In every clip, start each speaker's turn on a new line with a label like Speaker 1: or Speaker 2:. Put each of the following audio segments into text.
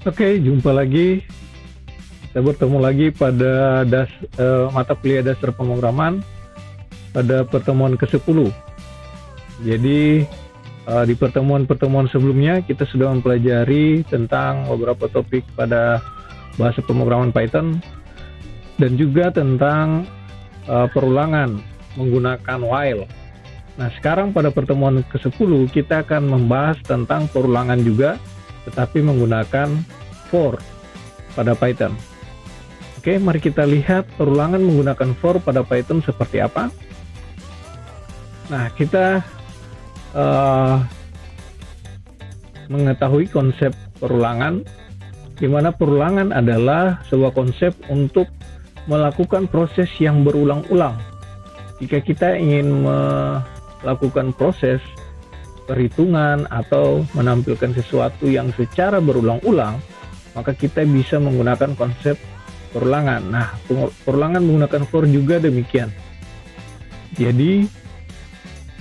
Speaker 1: Oke, jumpa lagi. Kita bertemu lagi pada mata kuliah dasar pemrograman pada pertemuan ke-10. Jadi di pertemuan-pertemuan sebelumnya kita sudah mempelajari tentang beberapa topik pada bahasa pemrograman Python dan juga tentang perulangan menggunakan while. Nah, sekarang pada pertemuan ke-10 kita akan membahas tentang perulangan juga, tetapi menggunakan for pada Python. Oke, mari kita lihat perulangan menggunakan for pada Python seperti apa. Nah, kita mengetahui konsep perulangan, di mana perulangan adalah sebuah konsep untuk melakukan proses yang berulang-ulang. Jika kita ingin melakukan proses perhitungan atau menampilkan sesuatu yang secara berulang-ulang, maka kita bisa menggunakan konsep perulangan. Nah, perulangan menggunakan for juga demikian. Jadi,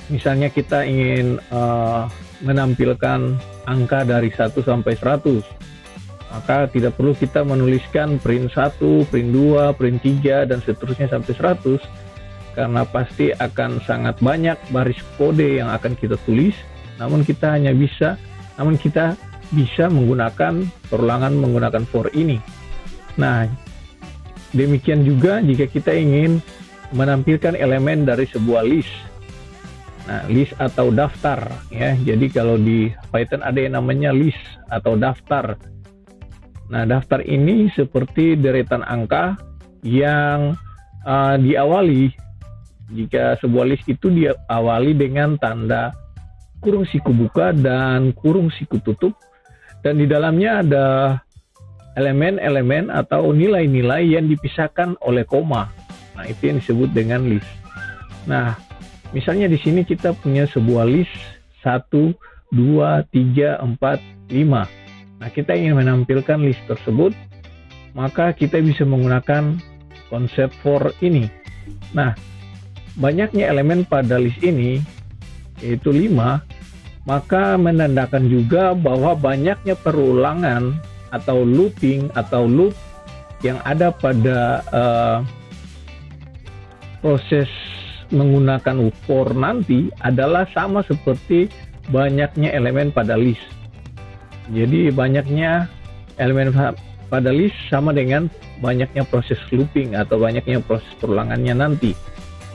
Speaker 1: misalnya kita ingin menampilkan angka dari 1 sampai 100, maka tidak perlu kita menuliskan print 1, print 2, print 3, dan seterusnya sampai 100, karena pasti akan sangat banyak baris kode yang akan kita tulis, namun kita bisa menggunakan perulangan menggunakan for ini. Nah, demikian juga jika kita ingin menampilkan elemen dari sebuah list. Nah, list atau daftar ya. Jadi kalau di Python ada yang namanya list atau daftar. Nah, daftar ini seperti deretan angka yang diawali, jika sebuah list itu diawali dengan tanda kurung siku buka dan kurung siku tutup, dan di dalamnya ada elemen-elemen atau nilai-nilai yang dipisahkan oleh koma. Nah, itu yang disebut dengan list. Nah, misalnya di sini kita punya sebuah list 1, 2, 3, 4, 5. Nah, kita ingin menampilkan list tersebut, maka kita bisa menggunakan konsep for ini. Nah, banyaknya elemen pada list ini, yaitu 5, maka menandakan juga bahwa banyaknya perulangan atau looping atau loop yang ada pada proses menggunakan for nanti adalah sama seperti banyaknya elemen pada list. Jadi banyaknya elemen pada list sama dengan banyaknya proses looping atau banyaknya proses perulangannya nanti.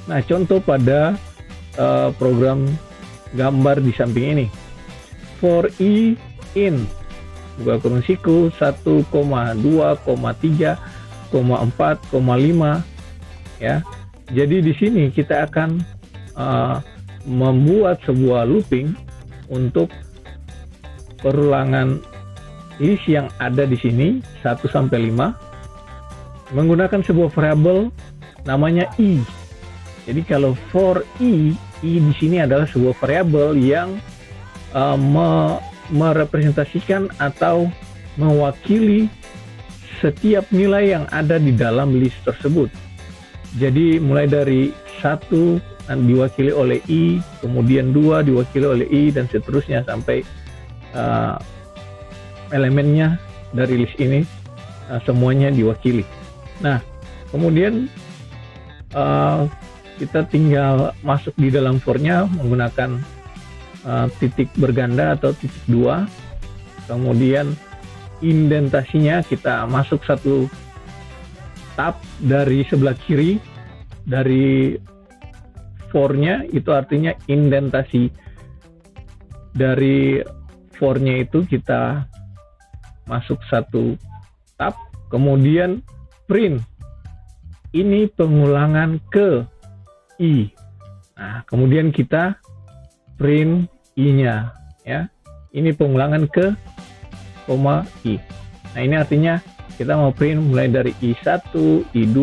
Speaker 1: Nah, contoh pada program gambar di samping ini. For i in buka kurung siku 1, 2, 3, 4, 5 ya. Jadi di sini kita akan membuat sebuah looping untuk perulangan list yang ada di sini 1 sampai 5 menggunakan sebuah variabel namanya i. Jadi kalau for i di sini adalah sebuah variabel yang merepresentasikan atau mewakili setiap nilai yang ada di dalam list tersebut. Jadi mulai dari 1 diwakili oleh i, kemudian 2 diwakili oleh i, dan seterusnya sampai elemennya dari list ini semuanya diwakili. Nah, kemudian kita tinggal masuk di dalam for-nya menggunakan titik berganda atau titik 2. Kemudian indentasinya kita masuk satu tab dari sebelah kiri dari for-nya, itu artinya indentasi dari for-nya itu kita masuk satu tab, kemudian print. Ini pengulangan ke i. Nah, kemudian kita print i-nya ya. Ini pengulangan ke koma i. Nah, ini artinya kita mau print mulai dari i1, i2,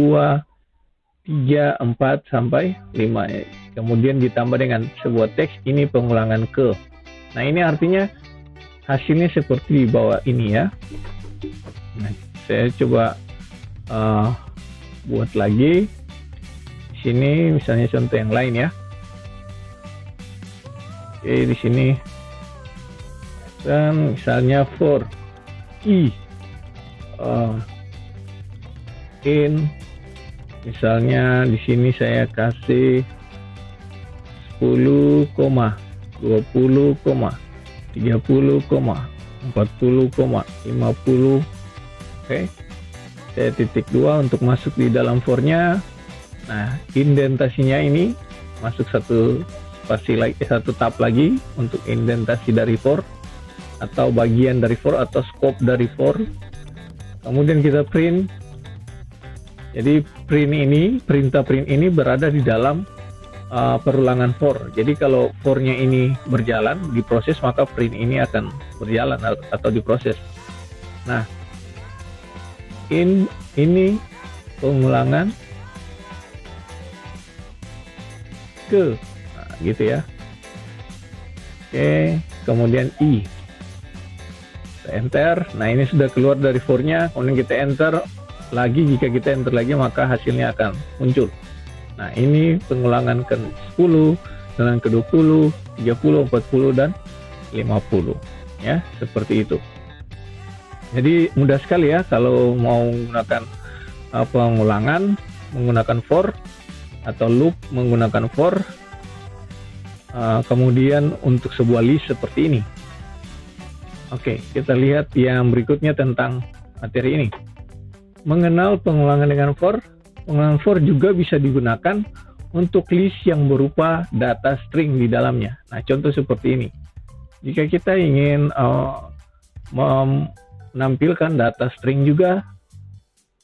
Speaker 1: 3, 4 sampai 5 ya. Kemudian ditambah dengan sebuah teks ini pengulangan ke. Nah, ini artinya hasilnya seperti di bawah ini ya. Nah, saya coba buat lagi di sini, misalnya contoh yang lain ya. Oke, di sini dan misalnya for i uh, in, misalnya di sini saya kasih 10, 20, 30, 40, 50. Oke, saya titik 2 untuk masuk di dalam for-nya. Nah, indentasinya ini masuk satu spasi lagi, satu tab lagi untuk indentasi dari for atau bagian dari for atau scope dari for. Kemudian kita print. Jadi perintah print ini berada di dalam perulangan for. Jadi kalau for-nya ini berjalan, diproses, maka print ini akan berjalan atau diproses. Nah, ini pengulangan ke, nah, gitu ya. Oke, kemudian i, kita enter. Nah, ini sudah keluar dari for-nya. Kemudian kita enter lagi. Jika kita enter lagi, maka hasilnya akan muncul. Nah, ini pengulangan ke 10, dengan ke 20, 30, 40, dan 50. Ya, seperti itu. Jadi mudah sekali ya kalau mau menggunakan pengulangan menggunakan for atau loop menggunakan for. Kemudian untuk sebuah list seperti ini. Oke, kita lihat yang berikutnya tentang materi ini. Mengenal pengulangan dengan for. Pengulangan for juga bisa digunakan untuk list yang berupa data string di dalamnya. Nah, contoh seperti ini. Jika kita ingin menampilkan data string juga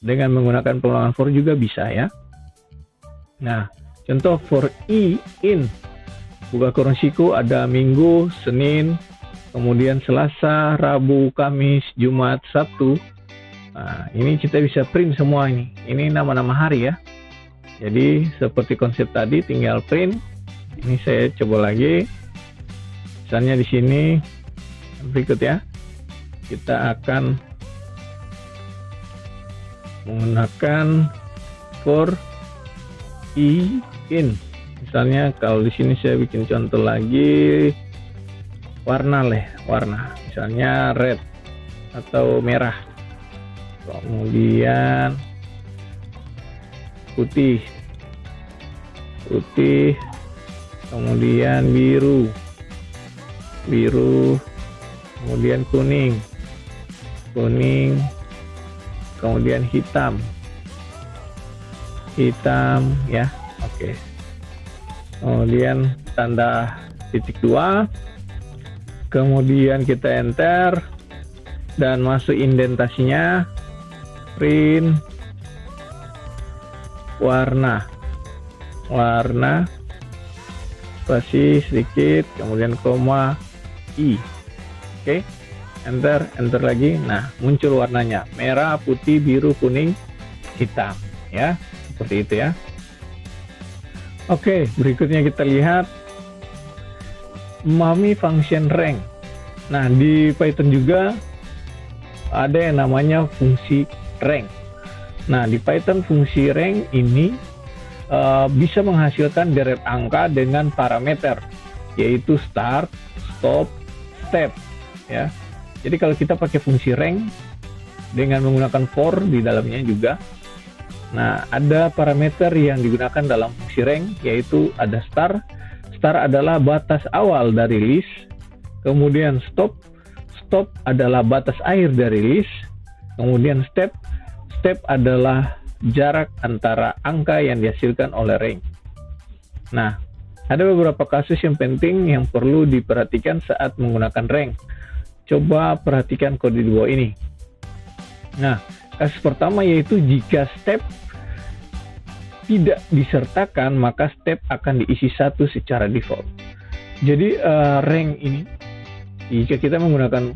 Speaker 1: dengan menggunakan pengulangan for juga bisa ya. Nah, contoh for i in, buka kurung siku, ada Minggu, Senin, kemudian Selasa, Rabu, Kamis, Jumat, Sabtu. Nah, ini kita bisa print semua ini. Ini nama-nama hari ya. Jadi seperti konsep tadi, tinggal print. Ini saya coba lagi. Misalnya di sini berikut ya. Kita akan menggunakan for i in. Misalnya kalau di sini saya bikin contoh lagi warna. Misalnya red atau merah. Kemudian putih, kemudian biru, kemudian kuning, kemudian hitam ya. Oke. Kemudian tanda titik 2, kemudian kita enter dan masuk indentasinya, print warna spasi sedikit, kemudian koma i. Oke, enter lagi. Nah, muncul warnanya merah, putih, biru, kuning, hitam ya, seperti itu ya. Oke, berikutnya kita lihat memahami function rank. Nah, di Python juga ada yang namanya fungsi rank. Nah, di Python fungsi rank ini bisa menghasilkan deret angka dengan parameter, yaitu start, stop, step ya. Jadi kalau kita pakai fungsi rank dengan menggunakan for di dalamnya juga. Nah, ada parameter yang digunakan dalam fungsi rank, yaitu ada start. Start adalah batas awal dari list. Kemudian stop adalah batas akhir dari list. Kemudian step adalah jarak antara angka yang dihasilkan oleh rank. Nah, ada beberapa kasus yang penting yang perlu diperhatikan saat menggunakan rank. Coba perhatikan kode di bawah ini. Nah, kasus pertama yaitu jika step tidak disertakan, maka step akan diisi 1 secara default. Jadi rank ini, jika kita menggunakan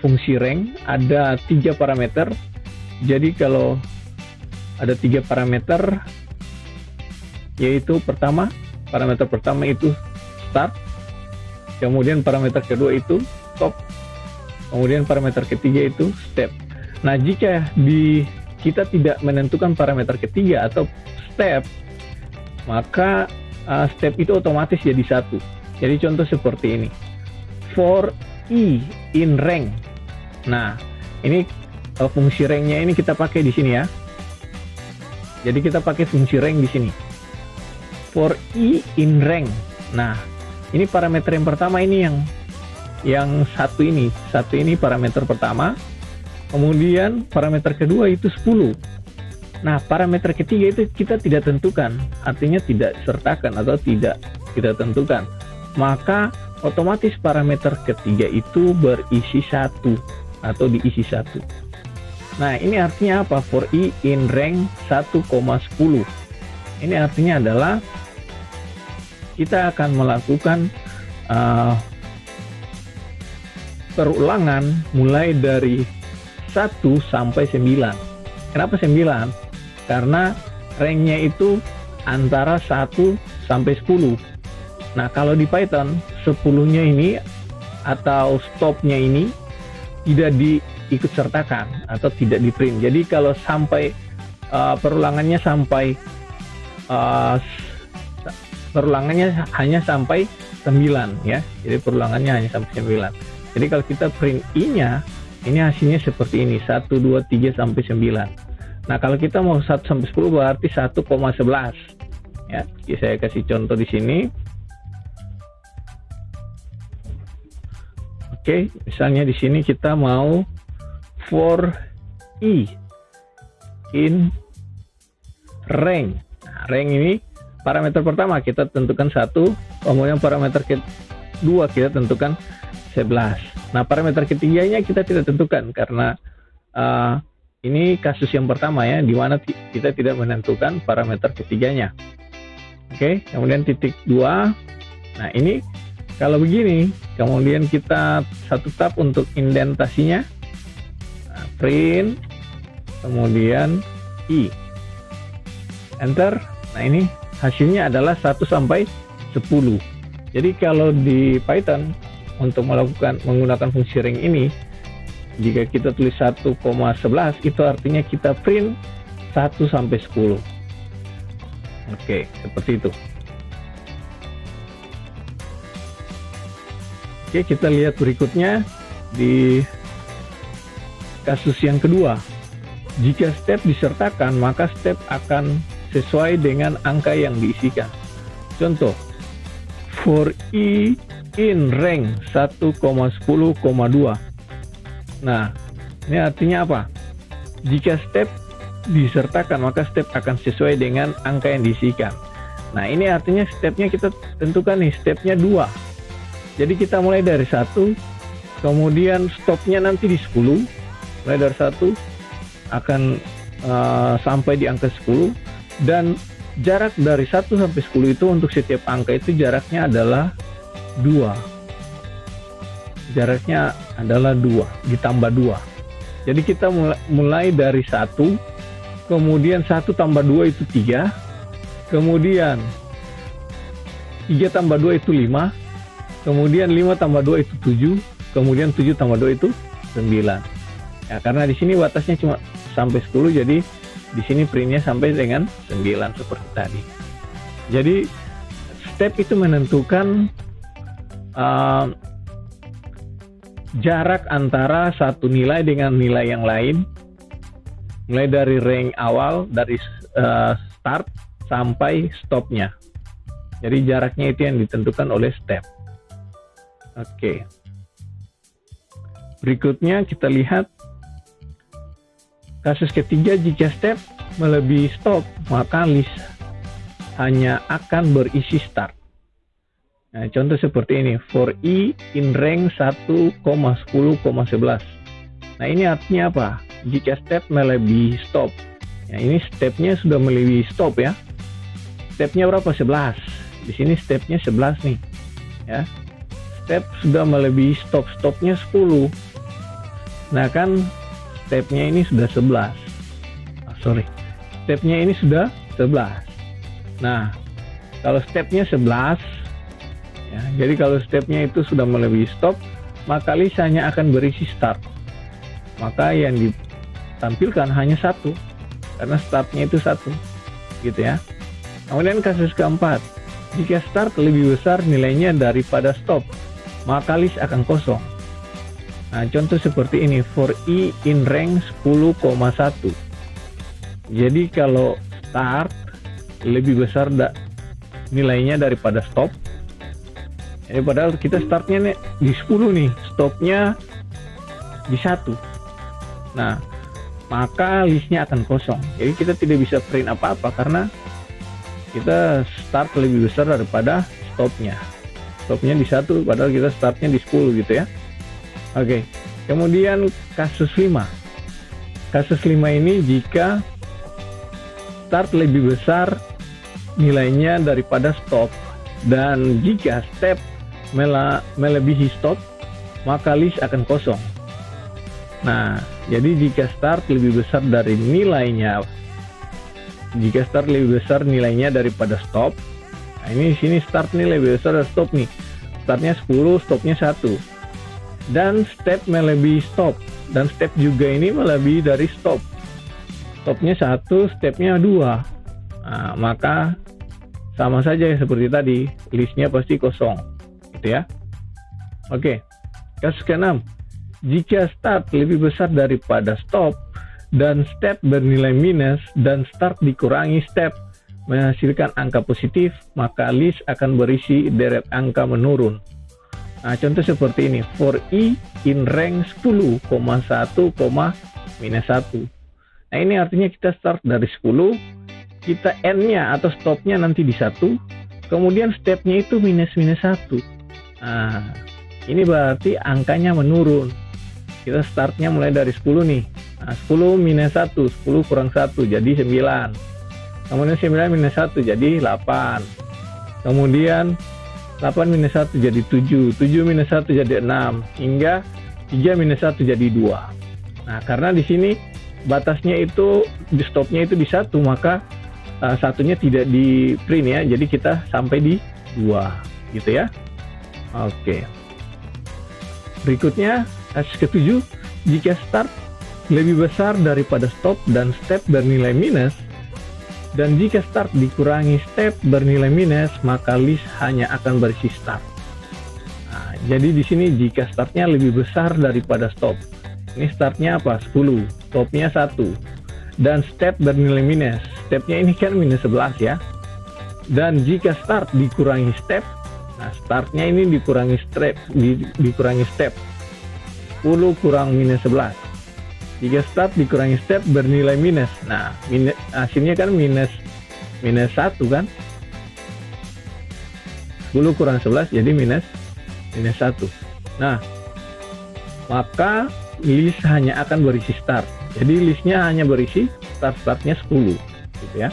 Speaker 1: fungsi rank, ada 3 parameter. Jadi kalau ada 3 parameter, yaitu parameter pertama itu start, kemudian parameter kedua itu stop, kemudian parameter ketiga itu step. Nah, jika kita tidak menentukan parameter ketiga atau step, maka step itu otomatis jadi 1. Jadi contoh seperti ini, for i in rank. Nah, ini fungsi rank-nya ini kita pakai di sini ya. Jadi kita pakai fungsi rank di sini. For i in rank. Nah, ini parameter yang pertama ini yang satu ini parameter pertama. Kemudian parameter kedua itu 10. Nah, parameter ketiga itu kita tidak tentukan, artinya tidak sertakan atau tidak kita tentukan. Maka otomatis parameter ketiga itu berisi 1 atau diisi 1. Nah, ini artinya apa? For i in rank 1,10. Ini artinya adalah kita akan melakukan perulangan mulai dari 1 sampai 9. Kenapa 9? Karena ranknya itu antara 1 sampai 10. Nah, kalau di Python 10-nya ini atau stopnya ini tidak diikut sertakan atau tidak di print. Jadi kalau sampai perulangannya hanya sampai 9 ya. Jadi perulangannya hanya sampai 9. Jadi kalau kita print i-nya, ini hasilnya seperti ini, 1 2 3 sampai 9. Nah, kalau kita mau 1 sampai 10 berarti 1,11. Ya, saya kasih contoh di sini. Oke, misalnya di sini kita mau for i in rank. Nah, rank ini parameter pertama kita tentukan 1, kemudian parameter kedua kita tentukan 11. Nah, parameter ketiganya kita tidak tentukan karena ini kasus yang pertama ya, di mana kita tidak menentukan parameter ketiganya. Oke, kemudian titik 2. Nah, ini kalau begini, kemudian kita satu tab untuk indentasinya. Nah, print, kemudian i. Enter. Nah, ini hasilnya adalah 1 sampai 10. Jadi kalau di Python untuk menggunakan fungsi rank ini, jika kita tulis 1,11 itu artinya kita print 1 sampai 10. Oke, seperti itu. Oke, kita lihat berikutnya di kasus yang kedua. Jika step disertakan, maka step akan sesuai dengan angka yang diisikan. Contoh, for i in rank 1,10,2. Nah, ini artinya apa? Jika step disertakan, maka step akan sesuai dengan angka yang diisikan. Nah, ini artinya stepnya kita tentukan nih, stepnya 2. Jadi kita mulai dari 1, kemudian stopnya nanti di 10. Mulai dari 1 akan sampai di angka 10. Dan jarak dari 1 sampai 10 itu untuk setiap angka itu jaraknya adalah 2. Jaraknya adalah 2 ditambah 2. Jadi kita mulai dari 1, kemudian 1 tambah 2 itu 3, kemudian 3 tambah 2 itu 5, kemudian 5 tambah 2 itu 7, kemudian 7 tambah 2 itu 9. Ya, karena di sini batasnya cuma sampai 10, jadi di sini printnya sampai dengan 9 seperti tadi. Jadi step itu menentukan jarak antara satu nilai dengan nilai yang lain, mulai dari rank awal, dari start sampai stopnya. Jadi jaraknya itu yang ditentukan oleh step. Oke. Berikutnya kita lihat kasus ketiga, jika step melebihi stop, maka list hanya akan berisi start. Nah, contoh seperti ini, for i in rank 1,10,11. Nah, ini artinya apa? Jika step melebihi stop. Nah, ini stepnya sudah melebihi stop ya. Stepnya berapa? 11. Di sini stepnya 11 nih. Ya. Step sudah melebihi stop. Stopnya 10. Nah, kan stepnya ini sudah 11. Stepnya ini sudah 11. Nah, kalau stepnya 11, ya, jadi kalau stepnya itu sudah melebihi stop, maka list hanya akan berisi start. Maka yang ditampilkan hanya 1, karena startnya itu 1, gitu ya. Kemudian kasus keempat, jika start lebih besar nilainya daripada stop, maka list akan kosong. Nah, contoh seperti ini, for i in rank 10,1. Jadi kalau start lebih besar nilainya daripada stop. Jadi padahal kita startnya nih di 10 nih, stopnya di 1. Nah, maka listnya akan kosong. Jadi kita tidak bisa print apa-apa karena kita start lebih besar daripada stopnya. Stopnya di 1 padahal kita startnya di 10 gitu ya. Oke, kemudian kasus 5. Kasus 5 ini jika start lebih besar nilainya daripada stop, dan jika step melebihi stop, maka list akan kosong. Nah, jadi jika start lebih besar dari nilainya, jika start lebih besar nilainya daripada stop, nah ini sini start nih lebih besar dari stop nih. Startnya 10, stopnya 1. Dan step melebihi stop, dan step juga ini melebihi dari stop. Stopnya 1, stepnya 2. Nah, maka sama saja seperti tadi, listnya pasti kosong gitu ya. Oke, kasus ke-6. Jika start lebih besar daripada stop dan step bernilai minus dan start dikurangi step menghasilkan angka positif, maka list akan berisi deret angka menurun. Nah, contoh seperti ini, for i in rank 10,1, minus 1. Nah, ini artinya kita start dari 10, kita end-nya atau stop-nya nanti di 1, kemudian step-nya itu minus 1. Nah, ini berarti angkanya menurun. Kita startnya mulai dari 10 nih. Nah, 10 minus 1, 10 kurang 1 jadi 9. Kemudian 9 minus 1 jadi 8. Kemudian 8 minus 1 jadi 7, 7 minus 1 jadi 6, hingga 3 minus 1 jadi 2. Nah, karena di sini batasnya itu, di stopnya itu di 1, maka satunya tidak di print ya, jadi kita sampai di 2 gitu ya. Oke, berikutnya kasus ke-7. Jika start lebih besar daripada stop dan step bernilai minus, dan jika start dikurangi step bernilai minus, maka list hanya akan berisi start. Nah, jadi di sini jika startnya lebih besar daripada stop, ini startnya apa? 10, stopnya 1, dan step bernilai minus. Stepnya ini kan minus 11 ya. Dan jika start dikurangi step, nah startnya ini dikurangi step, dikurangi step. 10 kurang minus 11. Jika start dikurangi step bernilai minus, nah hasilnya kan minus 1 kan. 10 kurang 11 jadi minus 1. Nah, maka list hanya akan berisi start. Jadi listnya hanya berisi startnya 10 gitu ya.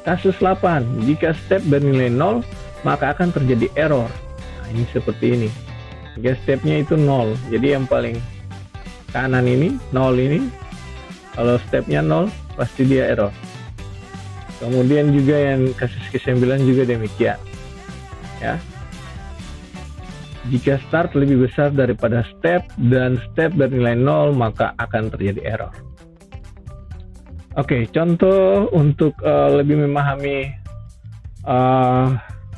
Speaker 1: Kasus 8. Jika step bernilai 0, maka akan terjadi error. Nah, ini seperti ini. Jika stepnya itu 0, jadi yang paling kanan ini 0 ini, kalau stepnya 0 pasti dia error. Kemudian juga yang kasus ke-9 juga demikian ya. Jika start lebih besar daripada step dan step bernilai 0, maka akan terjadi error. Oke, contoh untuk lebih memahami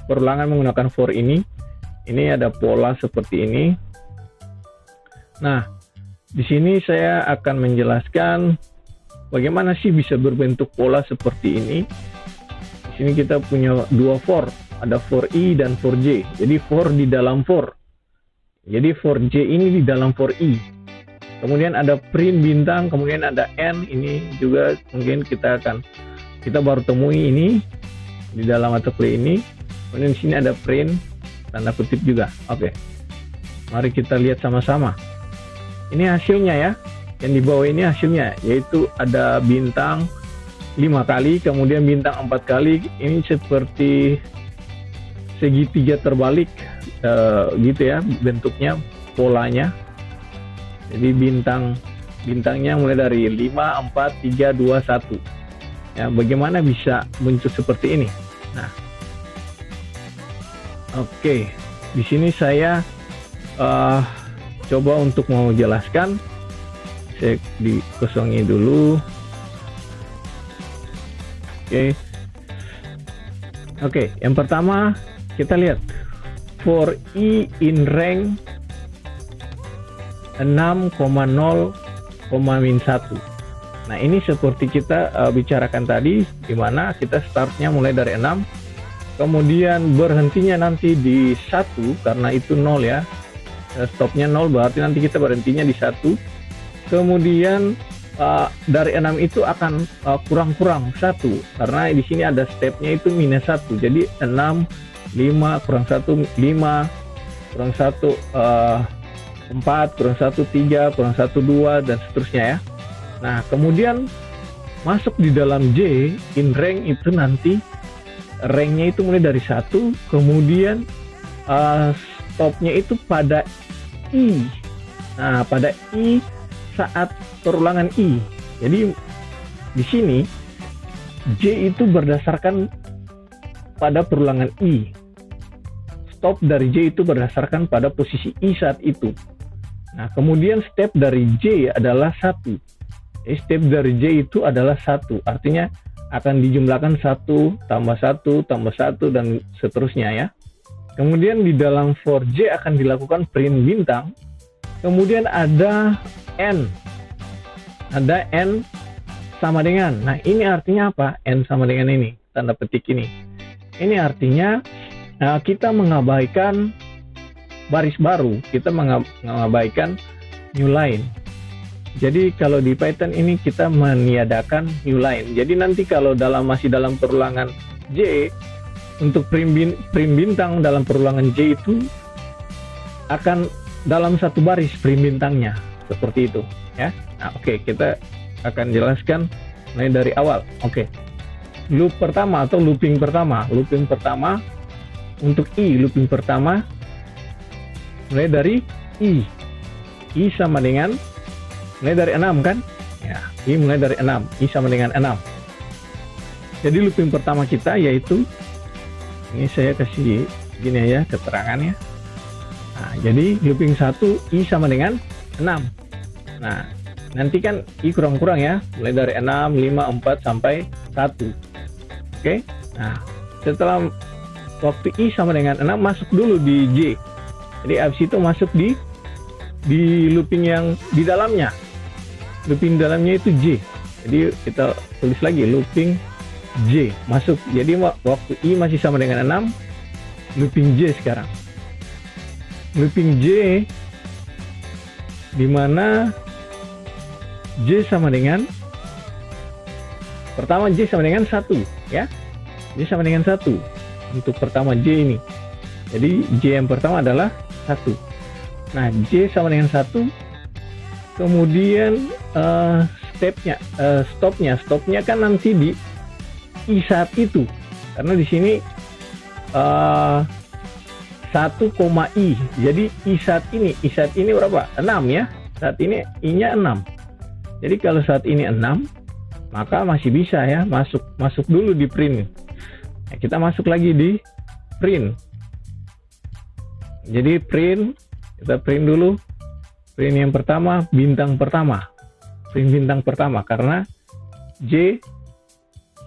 Speaker 1: perulangan menggunakan for ini ada pola seperti ini. Nah, di sini saya akan menjelaskan bagaimana sih bisa berbentuk pola seperti ini. Di sini kita punya dua for, ada for i dan for j. Jadi for di dalam for. Jadi for j ini di dalam for i. Kemudian ada print bintang, kemudian ada n. Ini juga mungkin kita baru temui ini di dalam autoplay ini. Kemudian di sini ada print tanda kutip juga. Oke. Mari kita lihat sama-sama. Ini hasilnya ya, yang di bawah ini hasilnya, yaitu ada bintang 5 kali, kemudian bintang 4 kali. Ini seperti segitiga terbalik gitu ya bentuknya, polanya. Jadi bintangnya mulai dari 5, 4, 3, 2, 1 ya. Bagaimana bisa muncul seperti ini? Nah, oke, di sini saya coba untuk mau jelaskan. Saya dikosongi dulu. Oke, yang pertama kita lihat for i in rank 6,0,-1. Nah, ini seperti kita bicarakan tadi, di mana kita startnya mulai dari 6, kemudian berhentinya nanti di 1, karena itu 0 ya. Stopnya 0, berarti nanti kita berhentinya di 1. Kemudian dari 6 itu akan kurang-kurang 1, karena di sini ada stepnya itu -1. Jadi 6, 5, kurang 1, 5, kurang 1, 4, kurang 1, 3, kurang 1, 2, dan seterusnya ya. Nah, kemudian masuk di dalam J, in rank itu nanti ranknya itu mulai dari 1, kemudian stopnya itu pada I. Nah, pada I saat perulangan I. Jadi di sini J itu berdasarkan pada perulangan I. Stop dari J itu berdasarkan pada posisi I saat itu. Nah, kemudian step dari J adalah 1. Step dari J itu adalah 1, artinya akan dijumlahkan 1 tambah 1 tambah 1 dan seterusnya ya. Kemudian di dalam for J akan dilakukan print bintang. Kemudian ada N sama dengan. Nah, ini artinya apa? N sama dengan ini, tanda petik ini. Ini artinya kita mengabaikan baris baru, kita mengabaikan new line. Jadi kalau di Python ini kita meniadakan new line. Jadi nanti kalau masih dalam perulangan J, untuk print bintang dalam perulangan J itu akan dalam satu baris print bintangnya, seperti itu ya. Nah, oke, kita akan jelaskan mulai dari awal. Oke. Loop pertama atau looping pertama untuk I, looping pertama mulai dari I sama dengan mulai dari 6 kan? Ya, I mulai dari 6, I sama dengan 6. Jadi looping pertama kita yaitu, ini saya kasih gini ya keterangannya. Nah, jadi looping 1 I sama dengan 6. Nah, nanti kan I kurang-kurang ya, mulai dari 6, 5, 4 sampai 1. Oke. Nah, setelah waktu I sama dengan 6 masuk dulu di J. Jadi abis itu masuk di looping yang di dalamnya. Looping dalamnya itu J. Jadi kita tulis lagi looping J masuk. Jadi waktu I masih sama dengan 6, looping J sekarang. Looping J di mana J sama dengan, pertama J sama dengan 1 ya. J sama dengan 1 untuk pertama J ini. Jadi J yang pertama adalah 1. Nah, J sama dengan 1. Kemudian stopnya kan nanti di I saat itu. Karena di sini 1,I. Jadi I saat ini berapa? 6 ya. Saat ini I-nya 6. Jadi kalau saat ini 6, maka masih bisa ya, masuk dulu di print. Nah, kita masuk lagi di print. Jadi kita print dulu. Print yang pertama, bintang pertama. Print bintang pertama karena J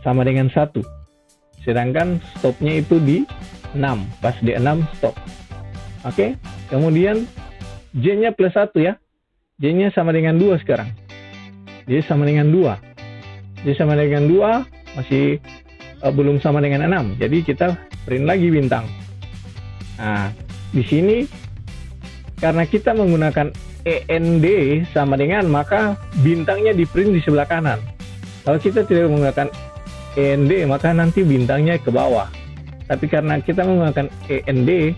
Speaker 1: sama dengan 1. Sedangkan stopnya itu di 6. Pas di 6 stop. Oke. Kemudian J-nya plus 1 ya. J-nya sama dengan 2 sekarang. J sama dengan 2. J sama dengan 2 masih belum sama dengan 6. Jadi kita print lagi bintang. Nah, di sini karena kita menggunakan END sama dengan, maka bintangnya di print di sebelah kanan. Kalau kita tidak menggunakan END, maka nanti bintangnya ke bawah. Tapi karena kita menggunakan END,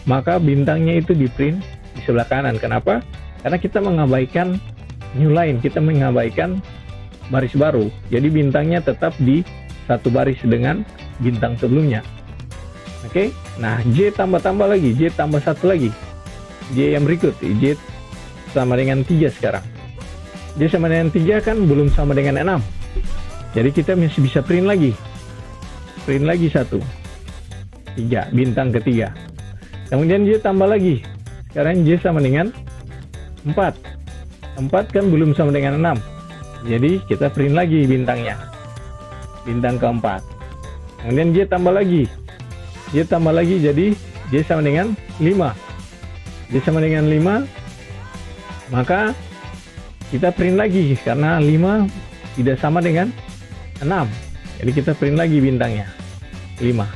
Speaker 1: maka bintangnya itu di print di sebelah kanan. Kenapa? Karena kita mengabaikan new line, kita mengabaikan baris baru. Jadi bintangnya tetap di satu baris dengan bintang sebelumnya. Oke. Nah, J tambah lagi, J tambah 1 lagi. J yang berikut, J sama dengan 3 sekarang. J sama dengan 3 kan belum sama dengan 6. Jadi kita masih bisa print lagi. Print lagi 1. 3, bintang ketiga. Kemudian J tambah lagi. Sekarang J sama dengan 4. 4 kan belum sama dengan 6. Jadi kita print lagi bintangnya. Bintang keempat. Kemudian J tambah lagi. J tambah lagi jadi J sama dengan 5. J sama dengan 5. Maka kita print lagi karena 5 tidak sama dengan 6. Jadi kita print lagi bintangnya 5.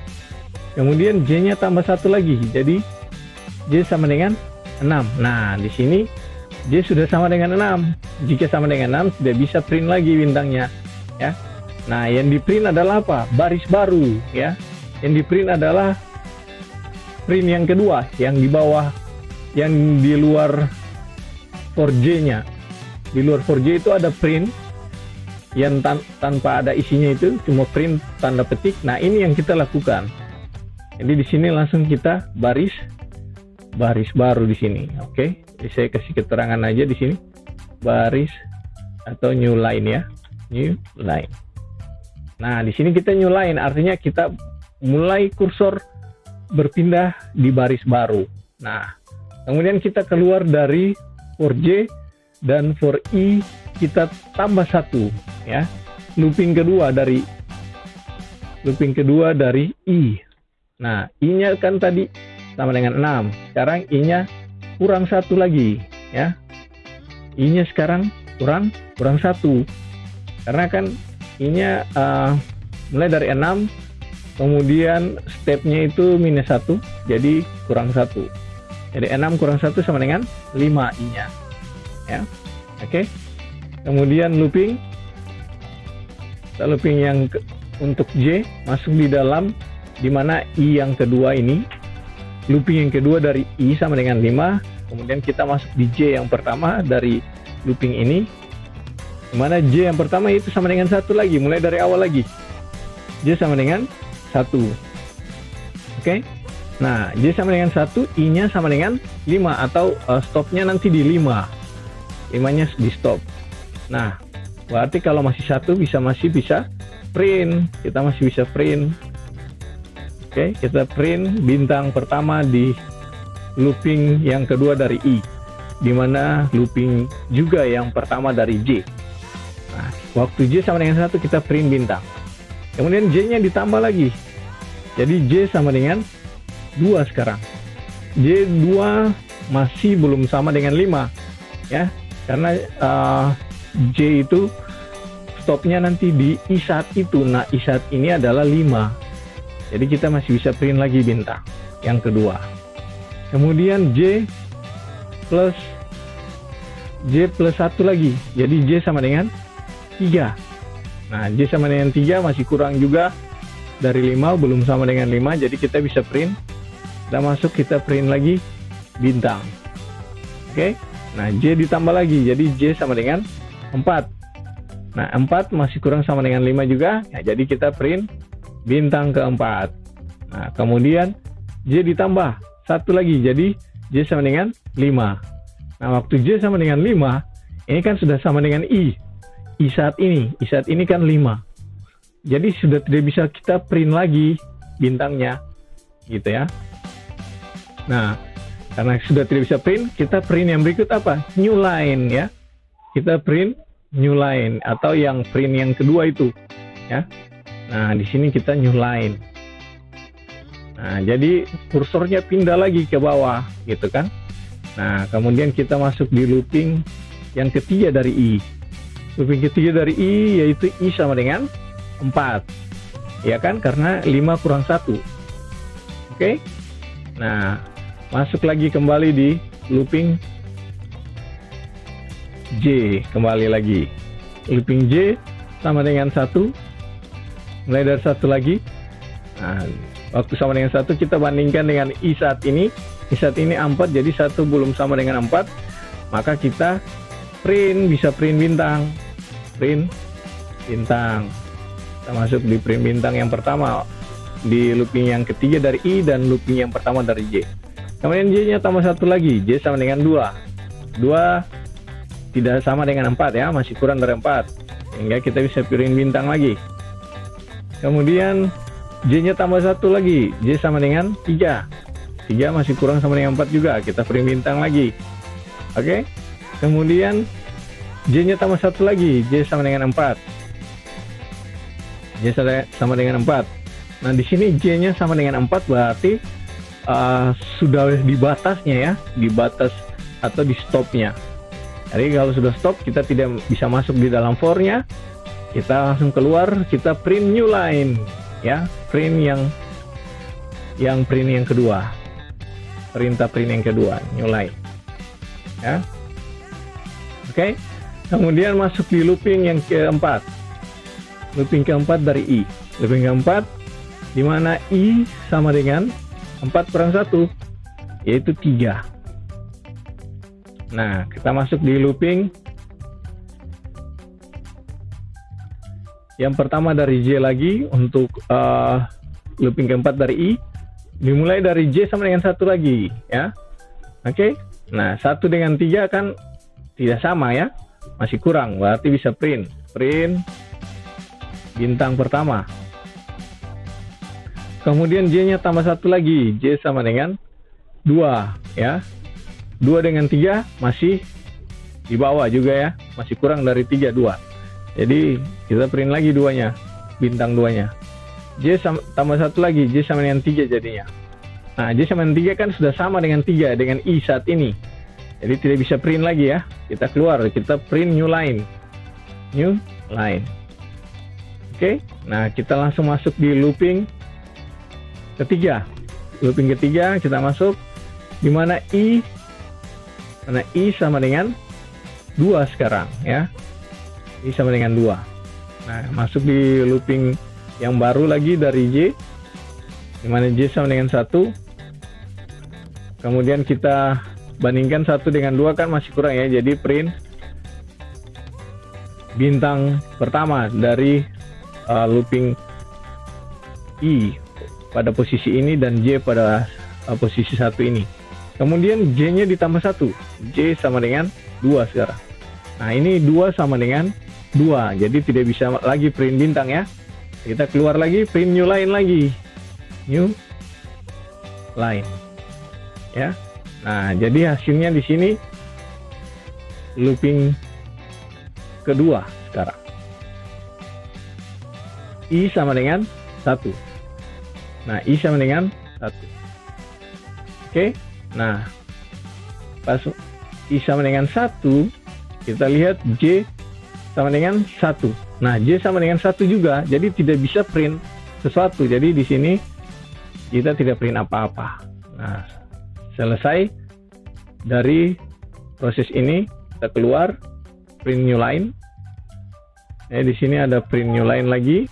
Speaker 1: Kemudian J-nya tambah 1 lagi. Jadi J sama dengan 6. Nah, di sini J sudah sama dengan 6. Jika sama dengan 6, tidak bisa print lagi bintangnya, ya. Nah, yang di print adalah apa? Baris baru, ya. Yang di print adalah print yang kedua, yang di bawah, yang di luar 4J-nya. Di luar 4J itu ada print yang tanpa ada isinya, itu cuma print tanda petik. Nah, ini yang kita lakukan. Jadi di sini langsung kita baris baru di sini. Oke. Jadi saya kasih keterangan aja di sini. Baris atau new line, ya. New line. Nah, di sini kita new line, artinya kita mulai kursor berpindah di baris baru. Nah, kemudian kita keluar dari 4J dan 4I kita tambah 1, ya. Looping kedua dari I. Nah, I-nya kan tadi sama dengan 6. Sekarang I-nya kurang 1 lagi, ya. I-nya sekarang kurang 1. Karena kan I-nya mulai dari 6, kemudian stepnya itu minus 1, jadi kurang 1. Jadi 6 kurang 1 sama dengan 5 I-nya, ya. Oke. Kemudian looping yang untuk J masuk di dalam, dimana I yang kedua ini, looping yang kedua dari I sama dengan 5, kemudian kita masuk di J yang pertama dari looping ini, dimana J yang pertama itu sama dengan 1 lagi, mulai dari awal lagi. J sama dengan 1. Oke. Nah, J sama dengan 1, I-nya sama dengan 5, atau stopnya nanti di 5. 5-nya di stop. Nah, berarti kalau masih 1 masih bisa print. Kita masih bisa print. Oke, kita print bintang pertama di looping yang kedua dari I, dimana looping juga yang pertama dari J. Nah, waktu J sama dengan 1 kita print bintang. Kemudian J-nya ditambah lagi. Jadi J sama dengan 2 sekarang. J 2 masih belum sama dengan 5, ya. Karena J itu stopnya nanti di I saat itu. Nah, I saat ini adalah 5. Jadi kita masih bisa print lagi bintang yang kedua. Kemudian J plus 1 lagi. Jadi J sama dengan 3. Nah, J sama dengan 3 masih kurang juga dari 5, belum sama dengan 5. Jadi kita bisa print. Kita masuk, kita print lagi bintang. Oke. Nah, J ditambah lagi. Jadi J sama dengan 4. Nah, 4 masih kurang sama dengan 5 juga. Nah, jadi kita print bintang keempat. Nah, kemudian J ditambah 1 lagi. Jadi J sama dengan 5. Nah, waktu J sama dengan 5, ini kan sudah sama dengan I. I saat ini kan 5. Jadi sudah tidak bisa kita print lagi bintangnya, gitu ya. Nah, karena sudah tidak bisa print, kita print yang berikut apa? New line, ya. Kita print new line, atau yang print yang kedua itu, ya. Nah, di sini kita new line. Nah, jadi kursornya pindah lagi ke bawah, gitu kan. Nah, kemudian kita masuk di looping yang ketiga dari I. Looping ketiga dari I yaitu I sama dengan 4. Ya kan, karena 5 kurang 1. Oke. Nah, masuk lagi kembali di looping J, kembali lagi. Looping J sama dengan 1. Mulai dari 1 lagi. Nah, waktu sama dengan 1 kita bandingkan dengan I saat ini. I saat ini 4, jadi 1 belum sama dengan 4. Maka kita bisa print bintang. Print bintang. Kita masuk di print bintang yang pertama. Di looping yang ketiga dari I dan looping yang pertama dari J. Kemudian J-nya tambah 1 lagi. J sama dengan 2. 2 tidak sama dengan 4, ya. Masih kurang dari 4. Sehingga kita bisa print bintang lagi. Kemudian J-nya tambah 1 lagi. J sama dengan 3. 3 masih kurang sama dengan 4 juga. Kita print bintang lagi. Oke. Kemudian J-nya tambah 1 lagi. J sama dengan 4. J sama dengan 4. Nah, di sini J-nya sama dengan 4, berarti sudah di batasnya, ya. Di batas atau di stopnya. Jadi kalau sudah stop, kita tidak bisa masuk di dalam for-nya. Kita langsung keluar, kita print new line, ya, print yang kedua, perintah print yang kedua, new line, ya. Oke. Kemudian masuk di looping yang keempat, looping keempat dari I, looping keempat, di mana I sama dengan 4/1, yaitu 3. Nah, kita masuk di looping yang pertama dari J lagi. Untuk looping keempat dari I, dimulai dari J sama dengan 1 lagi, ya. Oke. Nah, 1 dengan 3 kan tidak sama, ya, masih kurang, berarti bisa print bintang pertama. Kemudian J-nya tambah 1 lagi, J sama dengan 2, ya. 2 dengan 3 masih di bawah juga, ya, masih kurang dari 3, 2. Jadi kita print lagi 2-nya, bintang 2-nya. J tambah 1 lagi, J sama dengan 3 jadinya. Nah, J sama dengan 3 kan sudah sama dengan 3, dengan I saat ini. Jadi tidak bisa print lagi, ya. Kita keluar, kita print new line. Oke. Nah, kita langsung masuk di looping ketiga. Looping ketiga kita masuk, di mana I sama dengan 2 sekarang, ya. I sama dengan 2. Nah, masuk di looping yang baru lagi dari J, di mana J sama dengan 1. Kemudian kita bandingkan 1 dengan 2 kan masih kurang, ya. Jadi print bintang pertama dari looping I pada posisi ini dan J pada posisi 1 ini. Kemudian J-nya ditambah 1. J sama dengan 2 sekarang. Nah, ini 2 sama dengan 2. Jadi tidak bisa lagi print bintang, ya. Kita keluar lagi, print new line lagi. New line. Ya. Nah, jadi hasilnya di sini looping kedua sekarang. I sama dengan 1. Nah, I sama dengan 1. Oke. Nah, pas I sama dengan 1, kita lihat J sama dengan 1. Nah, J sama dengan 1 juga, jadi tidak bisa print sesuatu. Jadi di sini kita tidak print apa-apa. Nah, selesai dari proses ini, kita keluar, print new line. Di sini ada print new line lagi.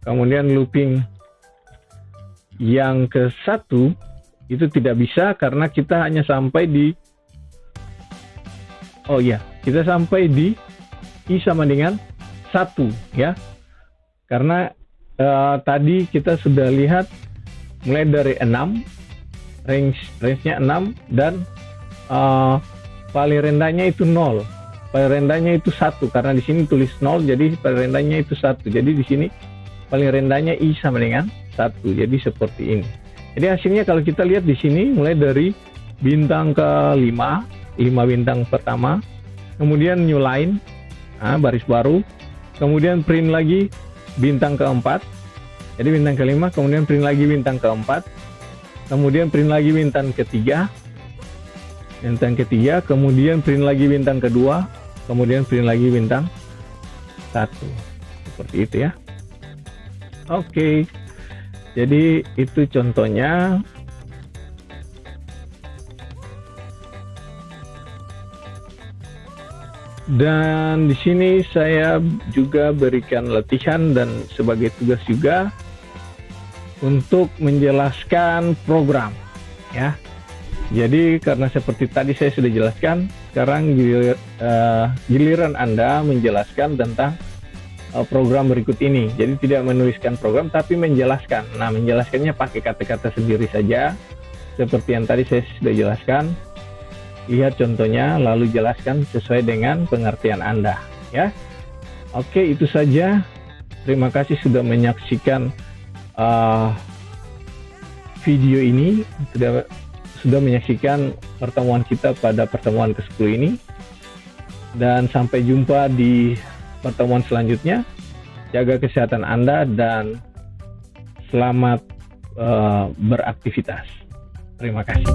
Speaker 1: Kemudian looping yang ke-1 itu tidak bisa karena kita hanya sampai di kita sampai di I sama dengan 1, ya. Karena tadi kita sudah lihat mulai dari 6, range-nya 6, dan paling rendahnya itu 0. Paling rendahnya itu 1 karena di sini tulis 0, jadi paling rendahnya itu 1. Jadi di sini paling rendahnya I sama dengan 1. Jadi seperti ini. Jadi hasilnya kalau kita lihat di sini mulai dari bintang ke-5, 5 bintang pertama, kemudian new line, baris baru, kemudian print lagi bintang ke-4, jadi bintang ke-5, kemudian print lagi bintang ke-4, kemudian print lagi bintang ke-3, kemudian print lagi bintang kedua, kemudian print lagi bintang 1. Seperti itu, ya. Oke. Jadi itu contohnya. Dan di sini saya juga berikan latihan dan sebagai tugas juga untuk menjelaskan program, ya. Jadi karena seperti tadi saya sudah jelaskan, sekarang giliran Anda menjelaskan tentang program berikut ini. Jadi tidak menuliskan program tapi menjelaskan. Nah, menjelaskannya pakai kata-kata sendiri saja seperti yang tadi saya sudah jelaskan. Lihat contohnya lalu jelaskan sesuai dengan pengertian Anda, ya. Oke, itu saja. Terima kasih sudah menyaksikan video ini, sudah menyaksikan pertemuan kita pada pertemuan ke-10 ini. Dan sampai jumpa di pertemuan selanjutnya. Jaga kesehatan Anda dan selamat beraktivitas. Terima kasih.